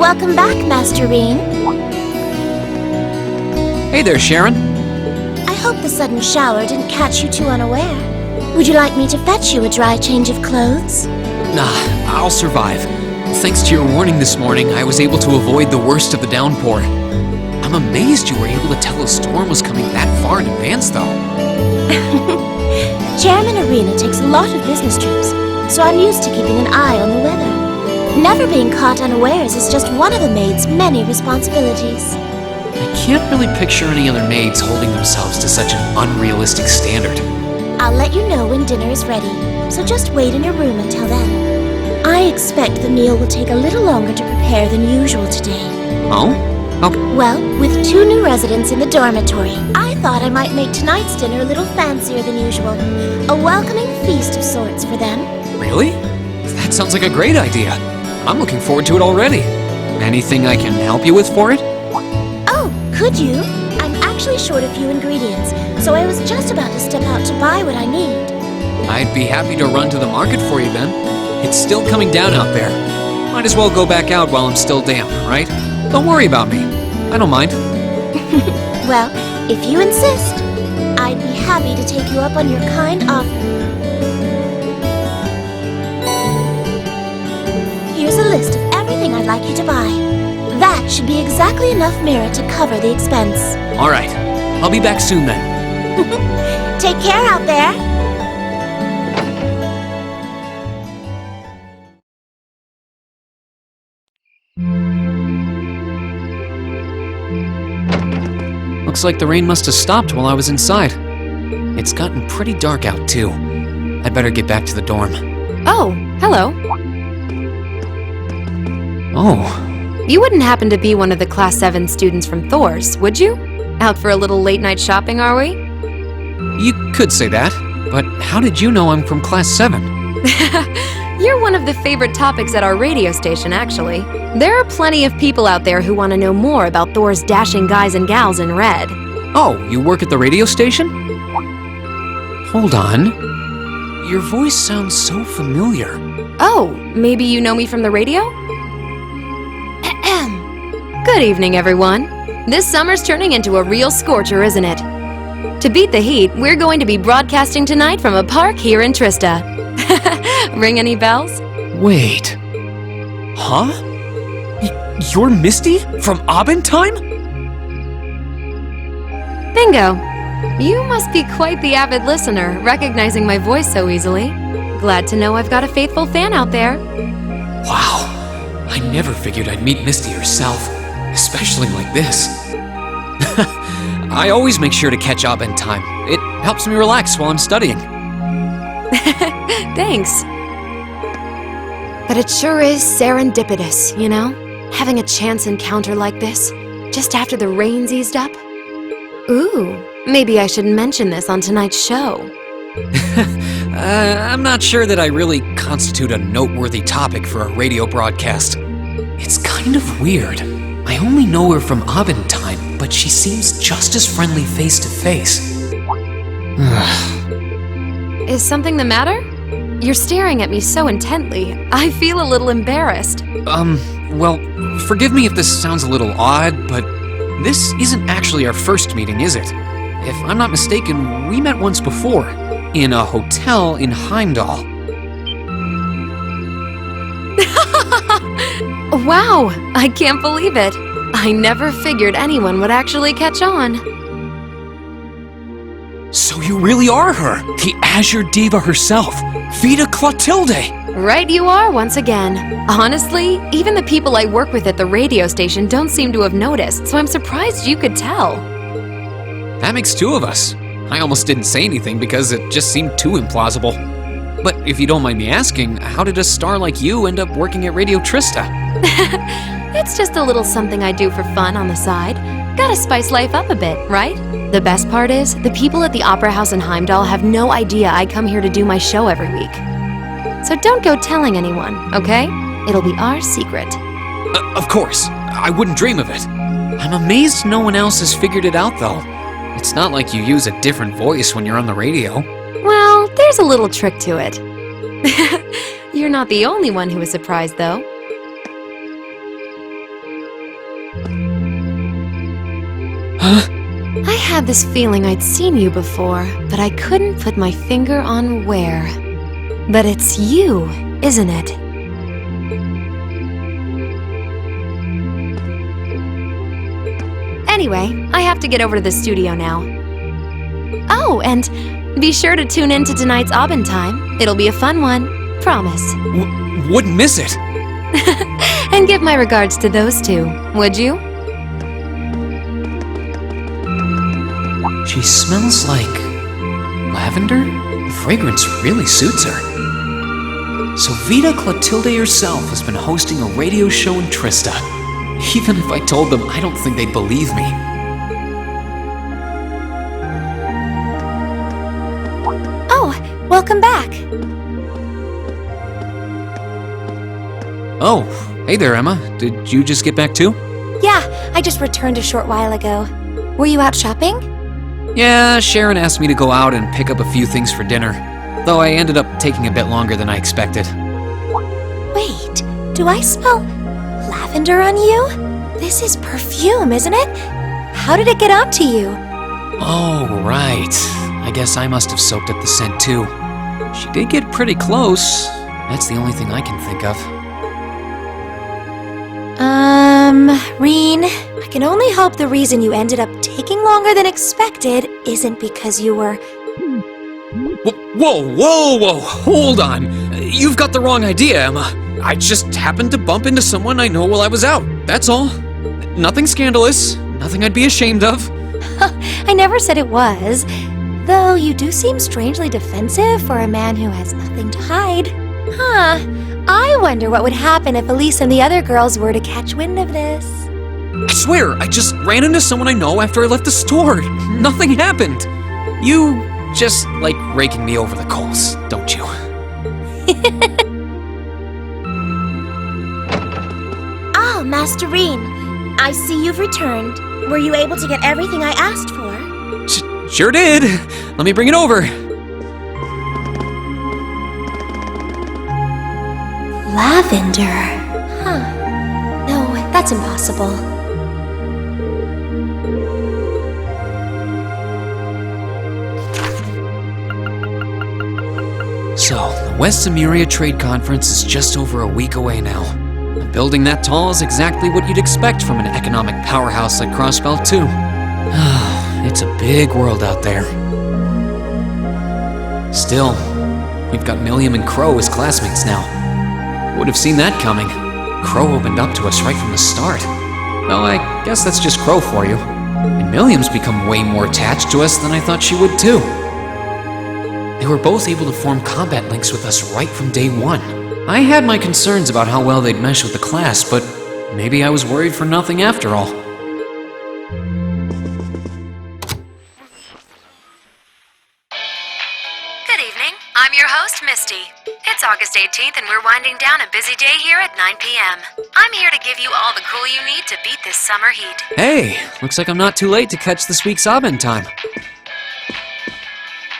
Welcome back, Master Reen. Hey there, Sharon. I hope the sudden shower didn't catch you too unaware. Would you like me to fetch you a dry change of clothes? Nah, I'll survive. Thanks to your warning this morning, I was able to avoid the worst of the downpour. I'm amazed you were able to tell a storm was coming that far in advance, though. Chairman Arena takes a lot of business trips, so I'm used to keeping an eye on the weather. Never being caught unawares is just one of a maid's many responsibilities. I can't really picture any other maids holding themselves to such an unrealistic standard. I'll let you know when dinner is ready, so just wait in your room until then. I expect the meal will take a little longer to prepare than usual today. Oh? Okay. Well, with 2 new residents in the dormitory, I thought I might make tonight's dinner a little fancier than usual. A welcoming feast of sorts for them. Really? That sounds like a great idea. I'm looking forward to it already. Anything I can help you with for it? Oh, could you? I'm actually short a few ingredients, so I was just about to step out to buy what I need. I'd be happy to run to the market for you then. It's still coming down out there. Might as well go back out while I'm still damp, right? Don't worry about me. I don't mind. Well, if you insist, I'd be happy to take you up on your kind offer. Here's a list of everything I'd like you to buy. That should be exactly enough mirror to cover the expense. All right. I'll be back soon then. Take care out there. Looks like the rain must have stopped while I was inside. It's gotten pretty dark out, too. I'd better get back to the dorm. Oh, hello. Oh. You wouldn't happen to be one of the Class 7 students from Thor's, would you? Out for a little late-night shopping, are we? You could say that, but how did you know I'm from Class 7? You're one of the favorite topics at our radio station, actually. There are plenty of people out there who want to know more about Thor's dashing guys and gals in red. Oh, you work at the radio station? Hold on. Your voice sounds so familiar. Oh, maybe you know me from the radio? Good evening, everyone. This summer's turning into a real scorcher, isn't it? To beat the heat, we're going to be broadcasting tonight from a park here in Trista. Ring any bells? Wait. Huh? You're Misty? From Abendheim? Bingo. You must be quite the avid listener, recognizing my voice so easily. Glad to know I've got a faithful fan out there. Wow. I never figured I'd meet Misty herself, especially like this. I always make sure to catch Abendheim. It helps me relax while I'm studying. Thanks. But it sure is serendipitous, you know? Having a chance encounter like this, just after the rain's eased up. Ooh, maybe I should mention this on tonight's show. I'm not sure that I really constitute a noteworthy topic for a radio broadcast. It's kind of weird. I only know her from Abendheim, but she seems just as friendly face to face. Is something the matter? You're staring at me so intently, I feel a little embarrassed. Well, forgive me if this sounds a little odd, but this isn't actually our first meeting, is it? If I'm not mistaken, we met once before, in a hotel in Heimdall. Wow, I can't believe it. I never figured anyone would actually catch on. So you really are her, the Azure Diva herself, Vita Clotilde! Right you are once again. Honestly, even the people I work with at the radio station don't seem to have noticed, so I'm surprised you could tell. That makes 2 of us. I almost didn't say anything because it just seemed too implausible. But if you don't mind me asking, how did a star like you end up working at Radio Trista? It's just a little something I do for fun on the side. Gotta spice life up a bit, right? The best part is, the people at the Opera House in Heimdall have no idea I come here to do my show every week. So don't go telling anyone, okay? It'll be our secret. Of course. I wouldn't dream of it. I'm amazed no one else has figured it out, though. It's not like you use a different voice when you're on the radio. Well, there's a little trick to it. You're not the only one who was surprised, though. Huh? I had this feeling I'd seen you before, but I couldn't put my finger on where. But it's you, isn't it? Anyway, I have to get over to the studio now. Oh, and be sure to tune in to tonight's Aubin Time. It'll be a fun one. Promise. Wouldn't miss it. And give my regards to those two, would you? She smells like lavender? The fragrance really suits her. So Vita Clotilde herself has been hosting a radio show in Trista. Even if I told them, I don't think they'd believe me. Oh, welcome back. Oh, hey there, Emma. Did you just get back too? Yeah, I just returned a short while ago. Were you out shopping? Yeah, Sharon asked me to go out and pick up a few things for dinner, though I ended up taking a bit longer than I expected. Wait, do I smell lavender on you? This is perfume, isn't it? How did it get onto you? Oh, right. I guess I must have soaked up the scent too. She did get pretty close. That's the only thing I can think of. Reen, I can only hope the reason you ended up taking longer than expected isn't because you were... Whoa! Hold on. You've got the wrong idea, Emma. I just happened to bump into someone I know while I was out. That's all. Nothing scandalous. Nothing I'd be ashamed of. I never said it was. Though you do seem strangely defensive for a man who has nothing to hide. Huh. I wonder what would happen if Elise and the other girls were to catch wind of this. I swear, I just ran into someone I know after I left the store. Nothing happened. You just like raking me over the coals, don't you? Oh, Master Reen. I see you've returned. Were you able to get everything I asked for? Sure did. Let me bring it over. Lavender. Huh. No, that's impossible. So, the West Emuria Trade Conference is just over a week away now. A building that tall is exactly what you'd expect from an economic powerhouse like Crossbelt, too. It's a big world out there. Still, we've got Milliam and Crow as classmates now. Would have seen that coming. Crow opened up to us right from the start. Well, I guess that's just Crow for you. And Milliam's become way more attached to us than I thought she would, too. They were both able to form combat links with us right from day one. I had my concerns about how well they'd mesh with the class, but maybe I was worried for nothing after all. Good evening. I'm your host, Misty. It's August 18th and we're winding down a busy day here at 9 p.m. I'm here to give you all the cool you need to beat this summer heat. Hey, looks like I'm not too late to catch this week's Aubin Time.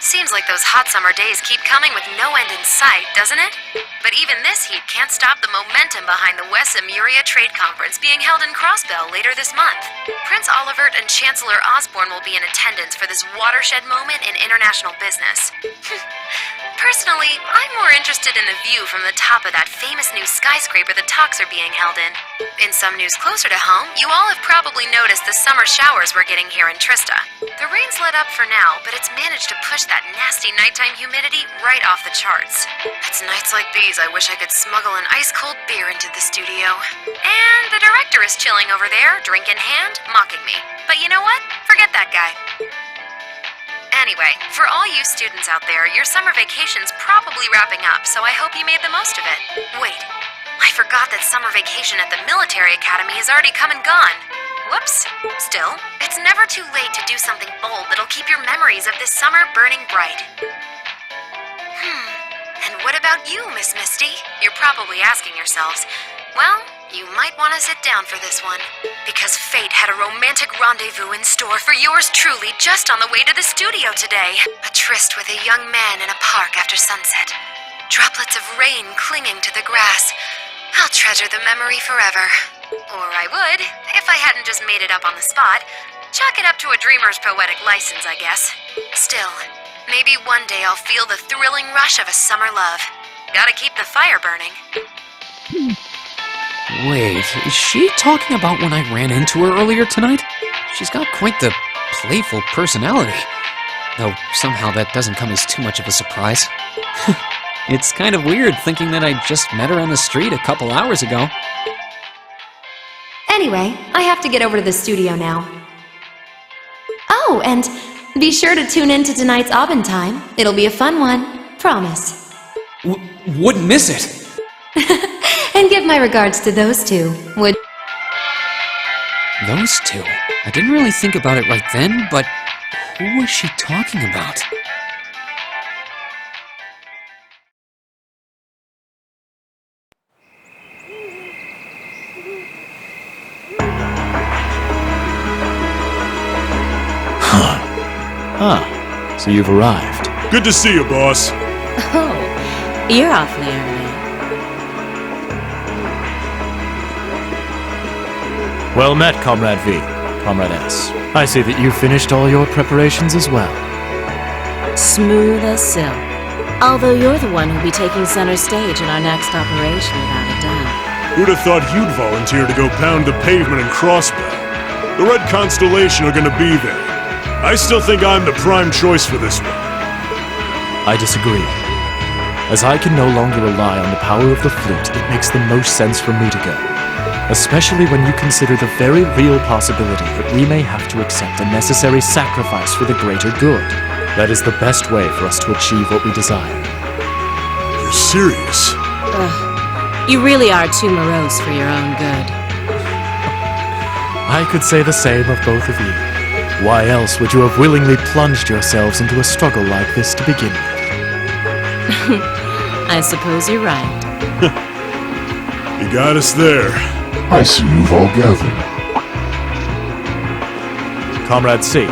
Seems like those hot summer days keep coming with no end in sight, doesn't it? But even this heat can't stop the momentum behind the West Emuria Trade Conference being held in Crossbell later this month. Prince Olivert and Chancellor Osborne will be in attendance for this watershed moment in international business. Personally, I'm more interested in the view from the top of that famous new skyscraper the talks are being held in. In some news closer to home, you all have probably noticed the summer showers we're getting here in Trista. The rain's let up for now, but it's managed to push that nasty nighttime humidity right off the charts. It's nights like these I wish I could smuggle an ice-cold beer into the studio. And the director is chilling over there, drink in hand, mocking me. But you know what? Forget that guy. Anyway, for all you students out there, your summer vacation's probably wrapping up, so I hope you made the most of it. Wait, I forgot that summer vacation at the military academy has already come and gone. Whoops. Still, it's never too late to do something bold that'll keep your memories of this summer burning bright. And what about you, Miss Misty? You're probably asking yourselves. Well, you might want to sit down for this one, because fate had a romantic rendezvous in store for yours truly just on the way to the studio today. A tryst with a young man in a park after sunset. Droplets of rain clinging to the grass. I'll treasure the memory forever. Or I would, if I hadn't just made it up on the spot. Chalk it up to a dreamer's poetic license, I guess. Still, maybe one day I'll feel the thrilling rush of a summer love. Gotta keep the fire burning. Wait, is she talking about when I ran into her earlier tonight? She's got quite the playful personality. Though somehow that doesn't come as too much of a surprise. It's kind of weird thinking that I just met her on the street a couple hours ago. Anyway, I have to get over to the studio now. Oh, and be sure to tune in to tonight's Aubin time. It'll be a fun one. Promise. Wouldn't miss it! And give my regards to those two, would... Those two? I didn't really think about it right then, but who was she talking about? So you've arrived. Good to see you, boss. Oh, you're awfully early. Well met, Comrade V. Comrade S. I see that you finished all your preparations as well. Smooth as silk. Although you're the one who'll be taking center stage in our next operation, without a doubt. Who'd have thought you'd volunteer to go pound the pavement in Crossbow? The Red Constellation are gonna be there. I still think I'm the prime choice for this one. I disagree. As I can no longer rely on the power of the flute, it makes the most sense for me to go. Especially when you consider the very real possibility that we may have to accept a necessary sacrifice for the greater good. That is the best way for us to achieve what we desire. You're serious? Ugh, you really are too morose for your own good. I could say the same of both of you. Why else would you have willingly plunged yourselves into a struggle like this to begin with? I suppose you're right. You got us there. I see you've all gathered. Comrade C.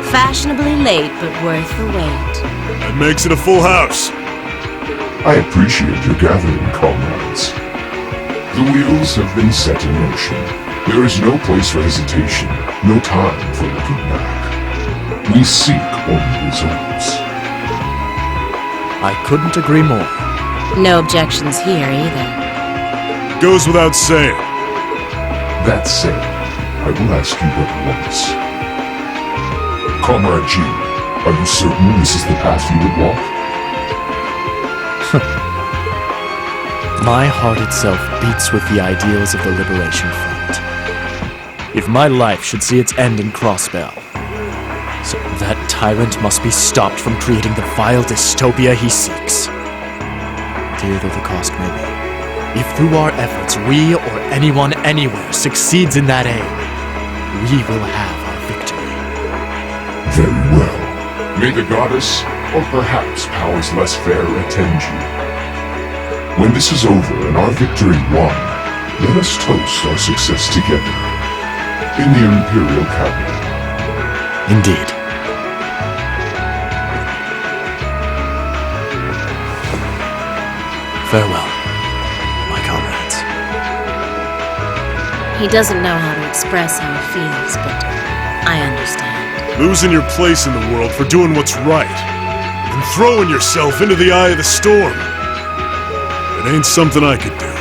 Fashionably late, but worth the wait. That makes it a full house. I appreciate your gathering, comrades. The wheels have been set in motion. There is no place for hesitation, no time for looking back. We seek only results. I couldn't agree more. No objections here either. Goes without saying. That said, I will ask you but once. Comrade G, are you certain this is the path you would walk? My heart itself beats with the ideals of the Liberation Front. If my life should see its end in Crossbell, so that tyrant must be stopped from creating the vile dystopia he seeks. Dear though the cost may be, if through our efforts we or anyone anywhere succeeds in that aim, we will have our victory. Very well. May the goddess, or perhaps powers less fair, attend you. When this is over and our victory won, let us toast our success together. In the Imperial capital. Indeed. Farewell, my comrades. He doesn't know how to express how he feels, but I understand. Losing your place in the world for doing what's right. And throwing yourself into the eye of the storm. It ain't something I could do.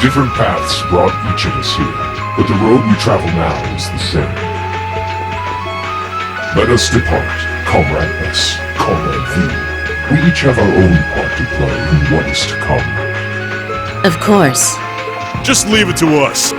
Different paths brought each of us here, but the road we travel now is the same. Let us depart, Comrade S, Comrade V. We each have our own part to play in what is to come. Of course. Just leave it to us.